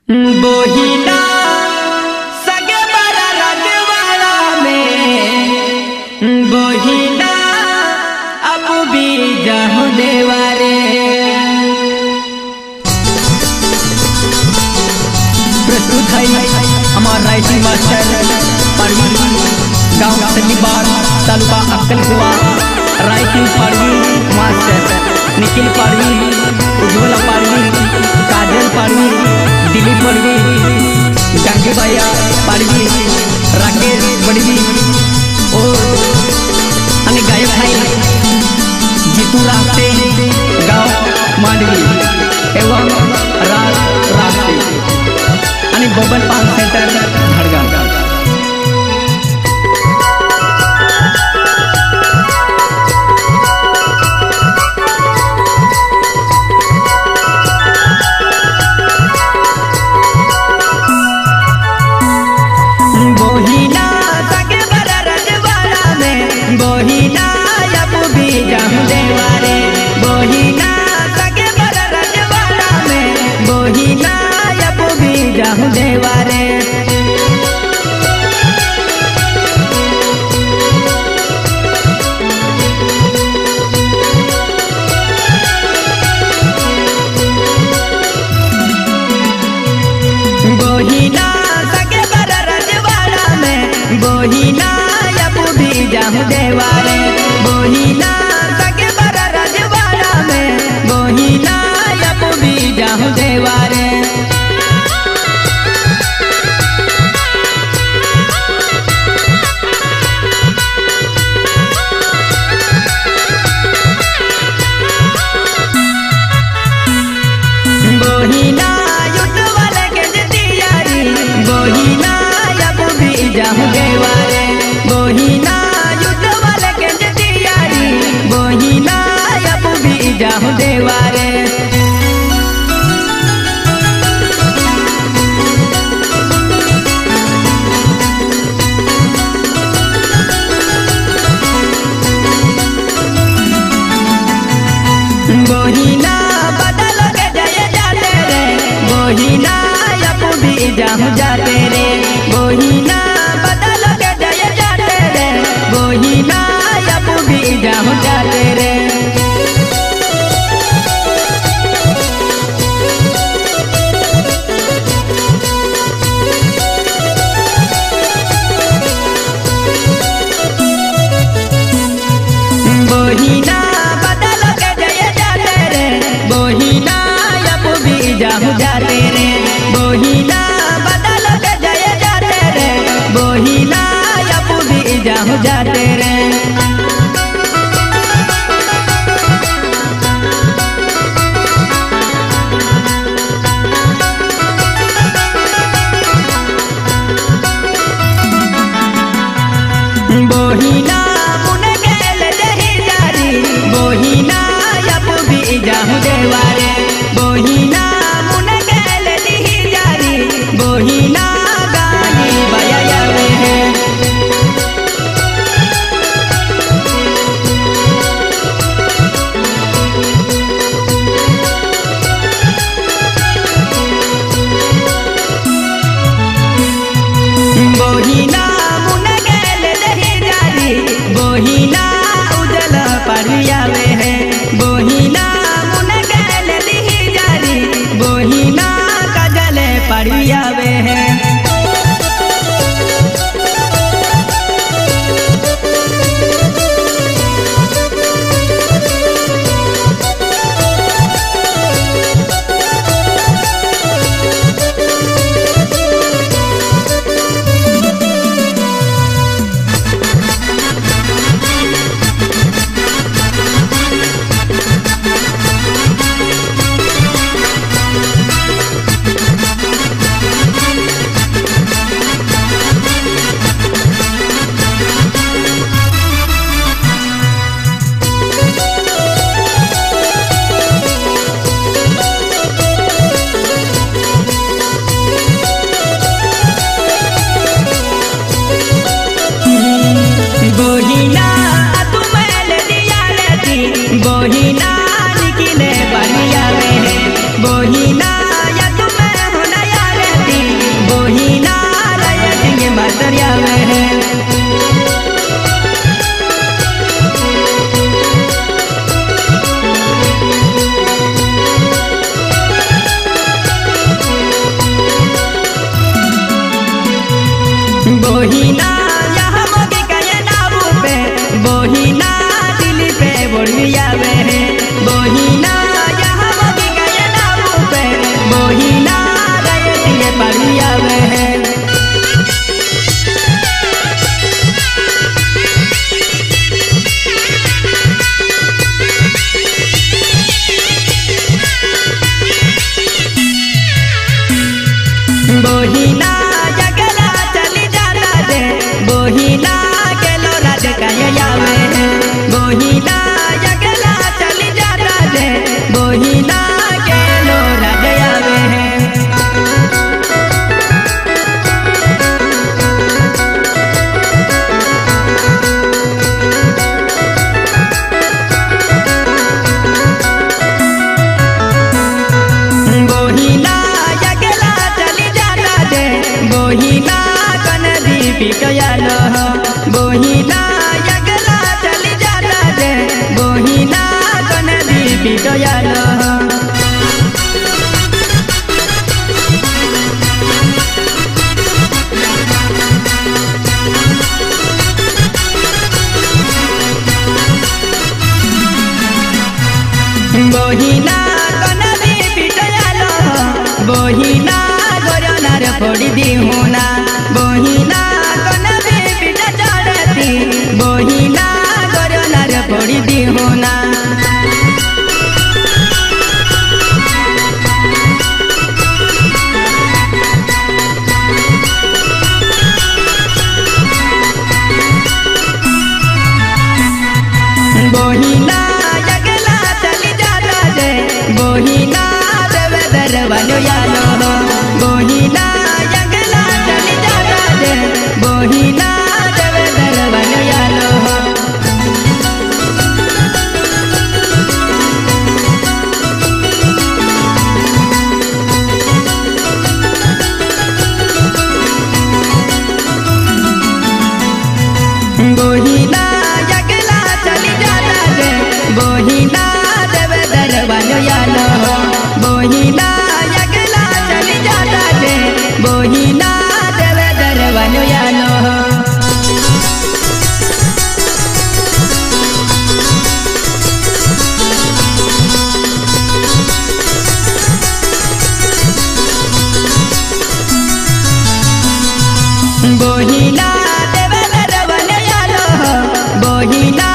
बोहिना सगे बड़ा रजवाड़ा में बोहिना अब भी जाहु देवारे प्रस्तुत है हमारा राइटिंग मास्टर परवीन गांव सलीबार तालुका अक्कलकुआ राइटिंग परवीन मास्टर निखिल परवीन उज्ज्वला परवीन काजल परवीन दिलीप परवीन गंगे भैया परवीन राकेश बड़वी और अन्य गायक भाई जीतू रास्ते गांव मांडवी एवं राज रास्ते अन्य बबन पान सेंटर धड़गा देवारे बोहिना सके बड़ा रजवाड़ा में बोहिना अब भी जाहु देवारे बोहिना सके बड़ा रजवाड़ा में बोहिना अब भी जाहु देवारे बोहिना युद्ध वाले के जतियारी बोहिना अब भी जाहु देवारे बोहिना युद्ध वाले के जतियारी बोहिना अब भी जाहु देवारे बोहिना बदल के जय जाते रे बोहिना अब भी जाहु जाते रे बोहिना बदल के जय जाते रे बोहिना अब भी जाहु जाते रे बोहिना बदल के जय जाते रे बोहिना अब भी जाहु जाते रे बोहिना बदल के जय जाते रे बोहिना अब भी जाहु जाते रे बोहिना मुने गेल रही जारी बोहिना अब भी जाहु देवारे बोहिना मुने गेल रही जारी बोहिना गानी बजावे है बोहिना मुने गेल रही जारी बोहिना उजल परियावे है बोहिना मुने गेल रही जारी बोहिना कजल परियावे है बोहिना यहाँ मोगी कहे नाबू पे बोहिना दिल पे बोलिया वे बोहिना यहाँ मोगी कहे नाबू पे बोहिना रैतिए पड़िया वे बोहिना जगला चली जाता दे बोहिना के लोरा कहे आवे बोहिना जगला चली जाता दे बोहिना के लोरा आवे बोहिना जगला चली जाता दे बोहिना कन दीपी कयालो बोहिना जगला चली जाता दे बोहिना कन दीपी कयालो बोहिना कन दीपी कयालो बोहिना गोरनार फोड़ी दी होना बोहिना कन दीपी चढ़ती बोहिना गोरनार फोड़ी दी होना बोहिना जगला चली जाता दे बोहिना देवे दरवानो यालो बोहिना जगला चली जाता दे बोहिना देवे दरवानो यालो बोहिना जगला चली जाता दे बोहिना देवे दरवानो यालो बोहिना जगला चली जाता दे बोहिना देवे दरवानो यालो बोहिना देवे दरवानो यालो बोहिना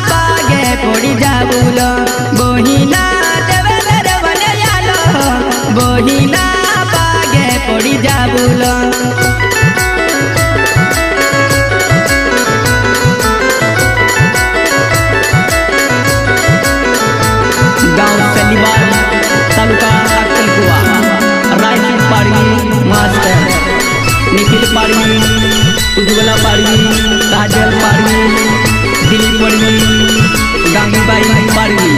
बागे पड़ी जाबुलो बोहिना देवे दरवानो यालो बोहिना बागे पड़ी जाबुलो गाँव सलीबार तालुका अक्कलकुआ रायचूर पाड़ी मास्टर निखिल पाड़ी उज्ज्वला पाड़ी काजल पाड़ी दिलीप पाड़ी गांगीबाई पाड़ी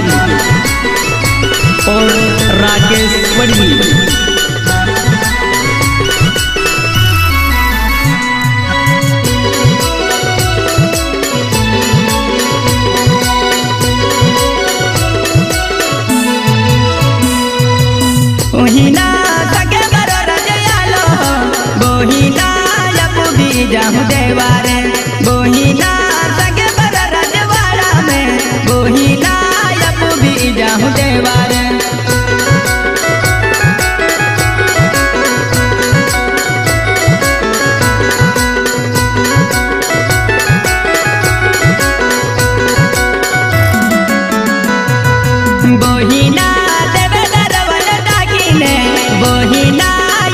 और राकेश पाड़ी बोहिना सके बरो रजयालो बोहिना लपू भी जाहू देवारे बोहिना सके बरो रजवाड़ा में बोहिना लपू भी जाहू देवारे बोहिना देवे दरवान डाकिने बोहिना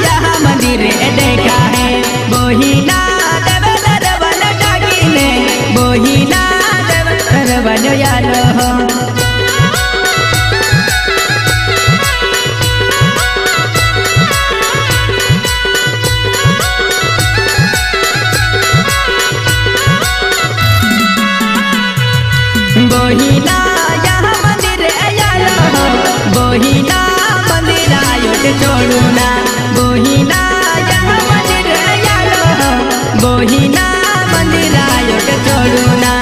यहाँ मंदिर देखा है बोहिना देवे दरवान डाकिने बोहिना देवे दरवान यालो बोहिना यहाँ मंदिर यालो बोहिना मंदिर आयो के छोड़ूना बोहिना यहाँ मंदिर यालो बोहिना मंदिर आयो के छोड़ूना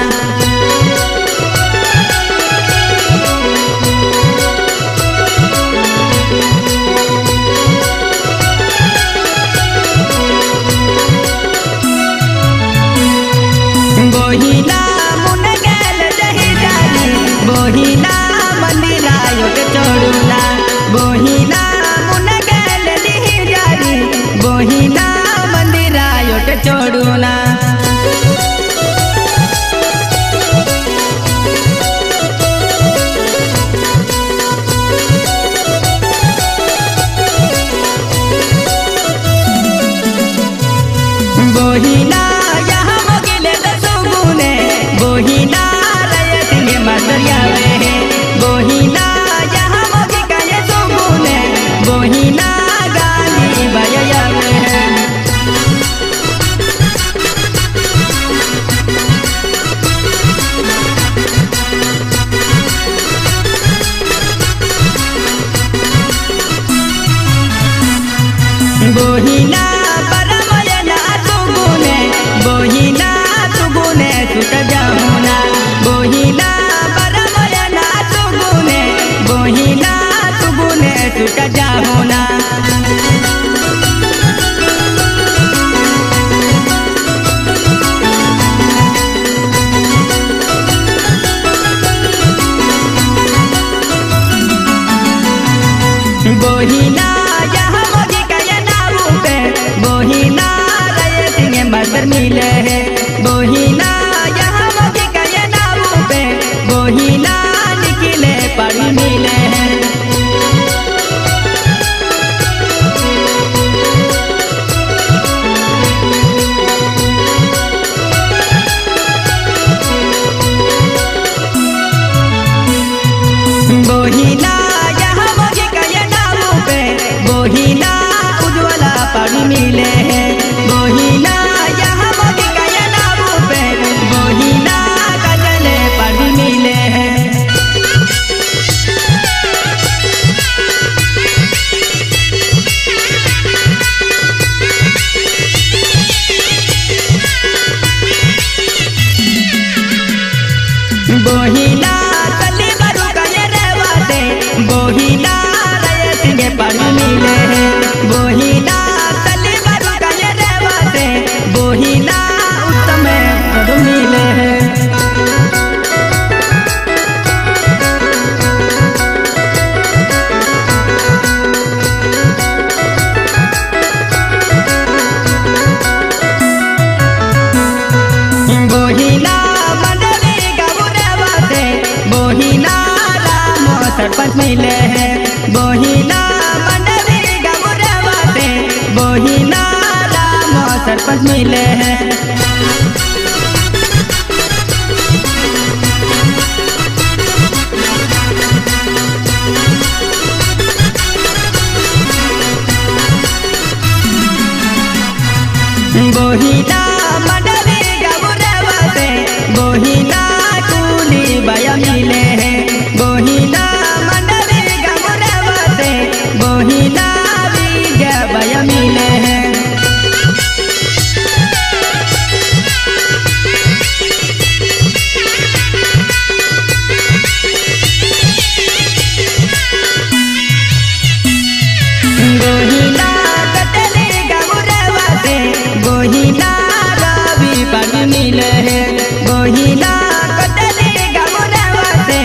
बोहिना यहाँ मोगिले सुगुने बोहिना रहे सिंगे मसरिया वे बोहिना यहाँ मोगी काये सुगुने बोहिना गाली बया वे बोहिना परमयना तुगुने बोहिना तुगुने सुट जाहुना बोहिना परमयना तुगुने बोहिना तुगुने सुट जाहुना बोहिना यहाँ मोगी काये नाऊ पे बोहिना रहे सिंगे मसर मिले है बोहिना यहाँ मोगी काये नाऊ पे बोहिना निकले पड़ी मिले है बोहिना यहाँ मोगी काये नाऊ पे बोहिना उज्ज्वला पड़ी मिले है बोहिना यहाँ मोगी काये नाऊ पे बोहिना कजले पड़ी मिले है बोहिना तली बरु काये रेवाते बोहिना रहे सिंगे पड़ी मिले है बोहिना तली बरु काये रेवाते बोहिना उत्तम पड़ी मिले है बोहिना मंडली गौरवाते बोहिना राम सरपंच मिले है बोहिना मंडली गौरवाते बोहिना राम सरपंच मिले है बोहिना मंडली गौरवाते बोहिना टूली बया मिले है बोहिना मंडली गौरवाते बोहिना विजय बया मिले है बोहिना कटली गौरवाते बोहिना रवि पड़ी मिले है बोहिना कटली गौरवाते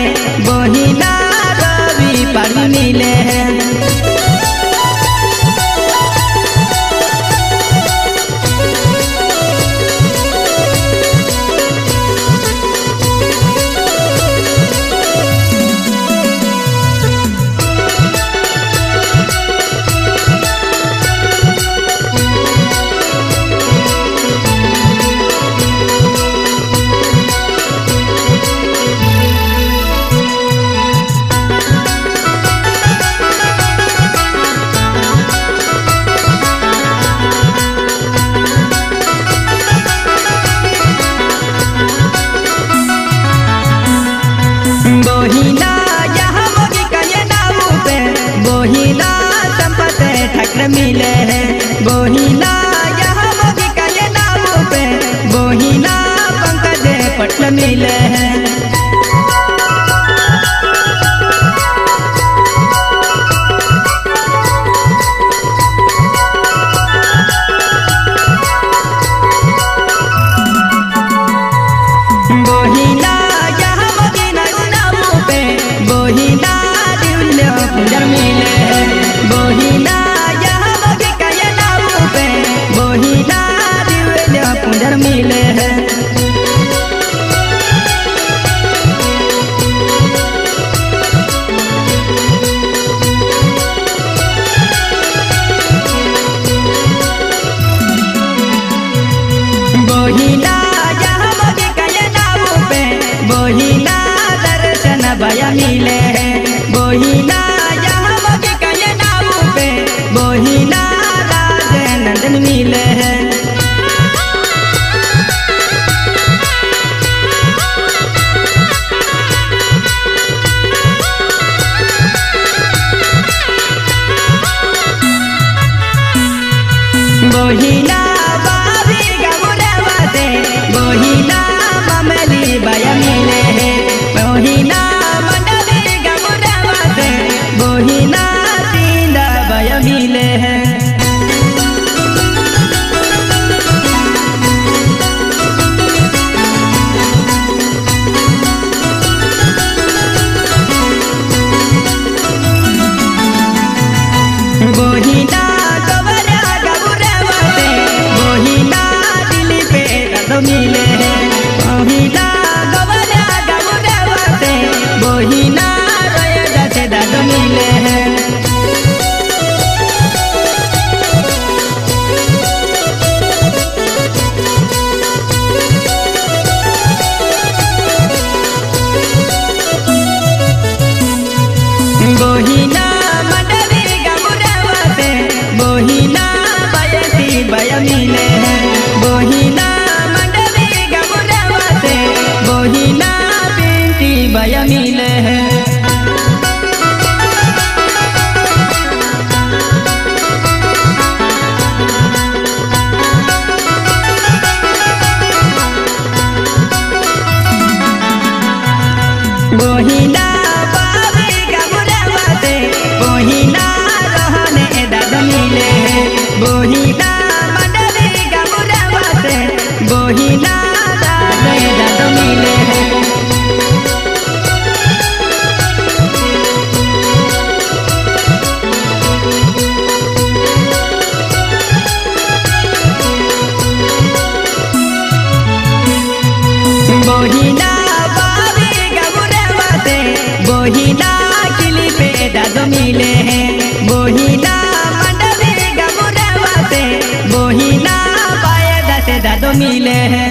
बोहिना जहाँ मोगी कहे नाव पे बोहिना दर्शन भय मिले है बोहिना जहाँ मोगी कहे नाव पे बोहिना राज नंदन मिले है बोहिना बाबी गमुरवा से बोहिना ममली भय मिले है बोहिना मंडली गमुरवा से बोहिना तींदा भय मिले है बोहिना मिले है बोहिना गवला गमुरवा से बोहिना रोया से दाद मिले है बोहिना मंडली गमुरवा से बोहिना बयसी भय मिले है बोहिना बोहिना बेटी भय मिले है बोहिना बाबी गमुरवा से बोहिना रहने दाद मिले है बोहिना मंडली गमुरवा से बोहिना दाद मिले है बोहिना बाबी गमुरवा से बोहिना किली पे दाद मिले है बोहिना मंडली गमुरवा से बोहिना पायदा से दाद मिले है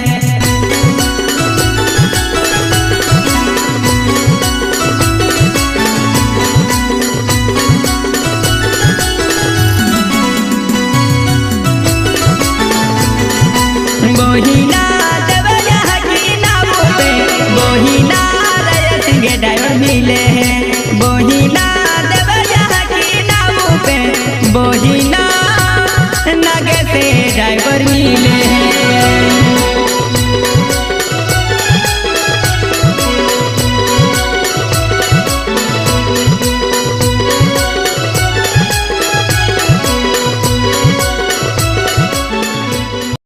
बोहिना देवया की नाव पे बोहिना रय सिंह ड्राइवर मिले है बोहिना देवया की नाव पे बोहिना नगे से ड्राइवर मिले